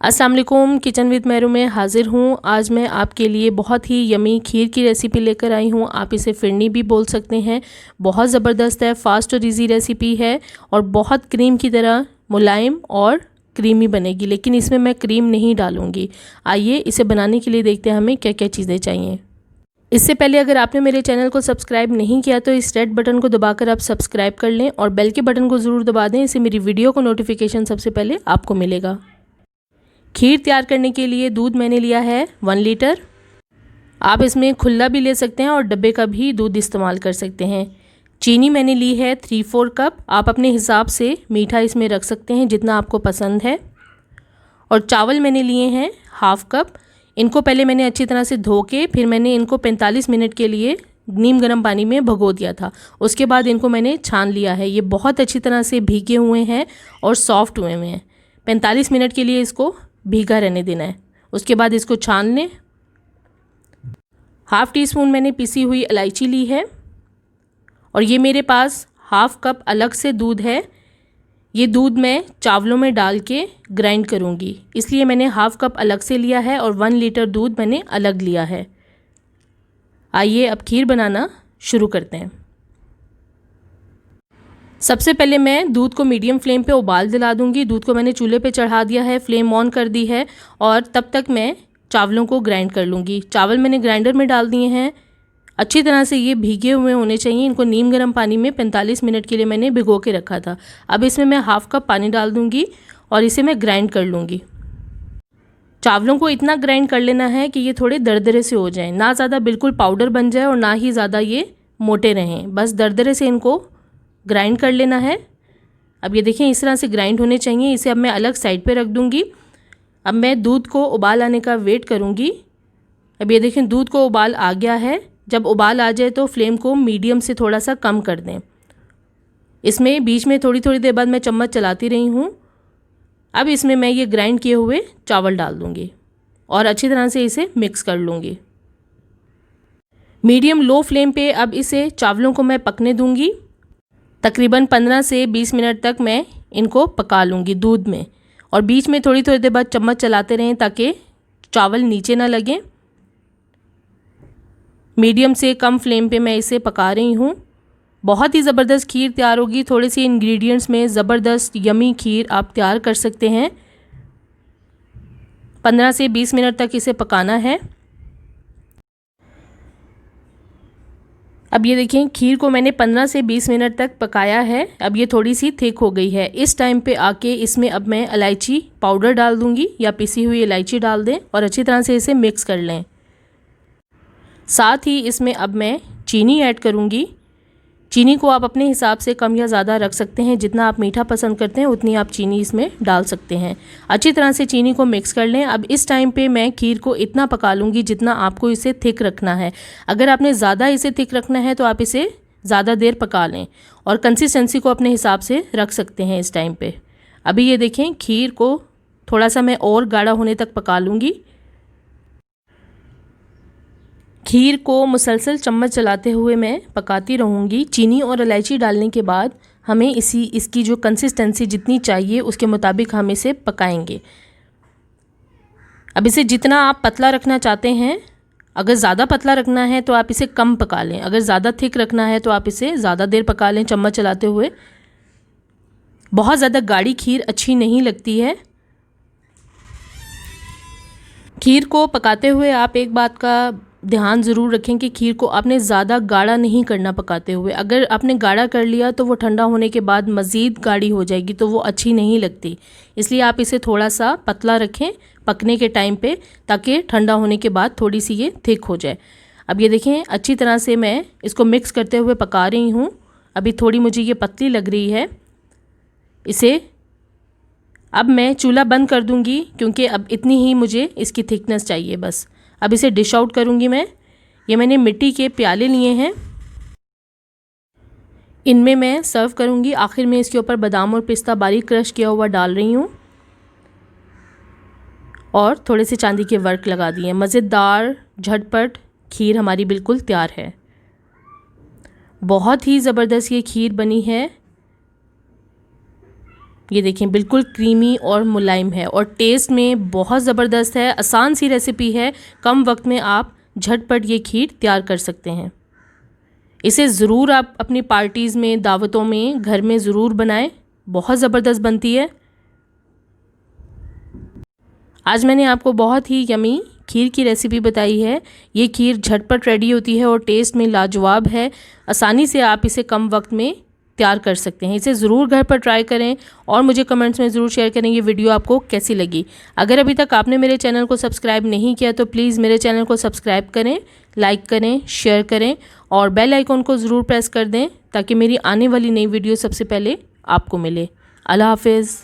अस्सलाम वालेकुम, kitchen with Mehru में हाज़िर हूँ। आज मैं आपके लिए बहुत ही यमी खीर की रेसिपी लेकर आई हूँ। आप इसे फिरनी भी बोल सकते हैं। बहुत ज़बरदस्त है, फ़ास्ट और इजी रेसिपी है और बहुत क्रीम की तरह मुलायम और क्रीमी बनेगी, लेकिन इसमें मैं क्रीम नहीं डालूँगी। आइए इसे बनाने के लिए देखते हैं हमें क्या क्या चीज़ें चाहिए। इससे पहले अगर आपने मेरे चैनल को सब्सक्राइब नहीं किया तो इस रेड बटन को दबाकर आप सब्सक्राइब कर लें और बेल के बटन को ज़रूर दबा दें, इससे मेरी वीडियो को नोटिफिकेशन सबसे पहले आपको मिलेगा। खीर तैयार करने के लिए दूध मैंने लिया है 1 लीटर। आप इसमें खुला भी ले सकते हैं और डब्बे का भी दूध इस्तेमाल कर सकते हैं। चीनी मैंने ली है 3/4 कप। आप अपने हिसाब से मीठा इसमें रख सकते हैं जितना आपको पसंद है। और चावल मैंने लिए हैं 1/2 कप। इनको पहले मैंने अच्छी तरह से धो के फिर मैंने इनको 45 मिनट के लिए नीम गर्म पानी में भिगो दिया था। उसके बाद इनको मैंने छान लिया है। ये बहुत अच्छी तरह से भीगे हुए हैं और सॉफ्ट हुए हैं। 45 मिनट के लिए इसको भीगा रहने देना है। उसके बाद इसको छान लें। 1/2 टीस्पून मैंने पिसी हुई इलायची ली है और ये मेरे पास 1/2 कप अलग से दूध है। ये दूध मैं चावलों में डाल के ग्राइंड करूँगी, इसलिए मैंने 1/2 कप अलग से लिया है और 1 लीटर दूध मैंने अलग लिया है। आइए अब खीर बनाना शुरू करते हैं। सबसे पहले मैं दूध को मीडियम फ्लेम पे उबाल दिला दूंगी। दूध को मैंने चूल्हे पे चढ़ा दिया है, फ्लेम ऑन कर दी है और तब तक मैं चावलों को ग्राइंड कर लूँगी। चावल मैंने ग्राइंडर में डाल दिए हैं। अच्छी तरह से ये भीगे हुए होने चाहिए। इनको नीम गर्म पानी में 45 मिनट के लिए मैंने भिगो के रखा था। अब इसमें मैं 1/2 कप पानी डाल दूँगी और इसे मैं ग्राइंड कर लूँगी। चावलों को इतना ग्राइंड कर लेना है कि ये थोड़े दरदरे से हो जाएं, ना ज़्यादा बिल्कुल पाउडर बन जाए और ना ही ज़्यादा ये मोटे रहें। बस दरदरे से इनको ग्राइंड कर लेना है। अब ये देखें इस तरह से ग्राइंड होने चाहिए। इसे अब मैं अलग साइड पे रख दूँगी। अब मैं दूध को उबाल आने का वेट करूँगी। अब ये देखें दूध को उबाल आ गया है। जब उबाल आ जाए तो फ्लेम को मीडियम से थोड़ा सा कम कर दें। इसमें बीच में थोड़ी थोड़ी देर बाद मैं चम्मच चलाती रही हूँ। अब इसमें मैं ये ग्राइंड किए हुए चावल डाल दूँगी और अच्छी तरह से इसे मिक्स कर लूँगी। मीडियम लो फ्लेम पे अब इसे चावलों को मैं पकने दूँगी। तकरीबन 15 से 20 मिनट तक मैं इनको पका लूँगी दूध में और बीच में थोड़ी थोड़ी देर बाद चम्मच चलाते रहें ताकि चावल नीचे ना लगें। मीडियम से कम फ्लेम पे मैं इसे पका रही हूँ। बहुत ही ज़बरदस्त खीर तैयार होगी। थोड़े से इंग्रेडिएंट्स में ज़बरदस्त यमी खीर आप तैयार कर सकते हैं। 15 से 20 मिनट तक इसे पकाना है। अब ये देखें खीर को मैंने 15 से 20 मिनट तक पकाया है। अब ये थोड़ी सी थिक हो गई है। इस टाइम पे आके इसमें अब मैं इलायची पाउडर डाल दूंगी या पिसी हुई इलायची डाल दें और अच्छी तरह से इसे मिक्स कर लें। साथ ही इसमें अब मैं चीनी ऐड करूंगी। चीनी को आप अपने हिसाब से कम या ज़्यादा रख सकते हैं। जितना आप मीठा पसंद करते हैं उतनी आप चीनी इसमें डाल सकते हैं। अच्छी तरह से चीनी को मिक्स कर लें। अब इस टाइम पे मैं खीर को इतना पका लूँगी जितना आपको इसे थिक रखना है। अगर आपने ज़्यादा इसे थिक रखना है तो आप इसे ज़्यादा देर पका लें और कंसिस्टेंसी को अपने हिसाब से रख सकते हैं इस टाइम पर। अभी ये देखें खीर को थोड़ा सा मैं और गाढ़ा होने तक पका लूँगी। खीर को मुसलसल चम्मच चलाते हुए मैं पकाती रहूँगी। चीनी और इलायची डालने के बाद हमें इसकी जो कंसिस्टेंसी जितनी चाहिए उसके मुताबिक हम इसे पकाएंगे। अब इसे जितना आप पतला रखना चाहते हैं, अगर ज़्यादा पतला रखना है तो आप इसे कम पका लें। अगर ज़्यादा थिक रखना है तो आप इसे ज़्यादा देर पका लें चम्मच चलाते हुए। बहुत ज़्यादा गाढ़ी खीर अच्छी नहीं लगती है। खीर को पकाते हुए आप एक बात का ध्यान ज़रूर रखें कि खीर को आपने ज़्यादा गाढ़ा नहीं करना पकाते हुए। अगर आपने गाढ़ा कर लिया तो वो ठंडा होने के बाद मज़ीद गाढ़ी हो जाएगी तो वो अच्छी नहीं लगती। इसलिए आप इसे थोड़ा सा पतला रखें पकने के टाइम पे, ताकि ठंडा होने के बाद थोड़ी सी ये थिक हो जाए। अब ये देखें अच्छी तरह से मैं इसको मिक्स करते हुए पका रही हूँ। अभी थोड़ी मुझे ये पतली लग रही है। इसे अब मैं चूल्हा बंद कर दूँगी क्योंकि अब इतनी ही मुझे इसकी थिकनेस चाहिए बस। अब इसे डिश आउट करूँगी मैं। ये मैंने मिट्टी के प्याले लिए हैं, इनमें मैं सर्व करूँगी। आखिर में इसके ऊपर बादाम और पिस्ता बारीक क्रश किया हुआ डाल रही हूँ और थोड़े से चांदी के वर्क लगा दिए। मज़ेदार झटपट खीर हमारी बिल्कुल तैयार है। बहुत ही ज़बरदस्त ये खीर बनी है। ये देखें बिल्कुल क्रीमी और मुलायम है और टेस्ट में बहुत ज़बरदस्त है। आसान सी रेसिपी है, कम वक्त में आप झटपट ये खीर तैयार कर सकते हैं। इसे ज़रूर आप अपनी पार्टीज़ में, दावतों में, घर में ज़रूर बनाएं, बहुत ज़बरदस्त बनती है। आज मैंने आपको बहुत ही यमी खीर की रेसिपी बताई है। ये खीर झटपट रेडी होती है और टेस्ट में लाजवाब है। आसानी से आप इसे कम वक्त में तैयार कर सकते हैं। इसे ज़रूर घर पर ट्राई करें और मुझे कमेंट्स में ज़रूर शेयर करें ये वीडियो आपको कैसी लगी। अगर अभी तक आपने मेरे चैनल को सब्सक्राइब नहीं किया तो प्लीज़ मेरे चैनल को सब्सक्राइब करें, लाइक करें, शेयर करें और बेल आइकॉन को ज़रूर प्रेस कर दें ताकि मेरी आने वाली नई वीडियो सबसे पहले आपको मिले। अल्लाह हाफिज़।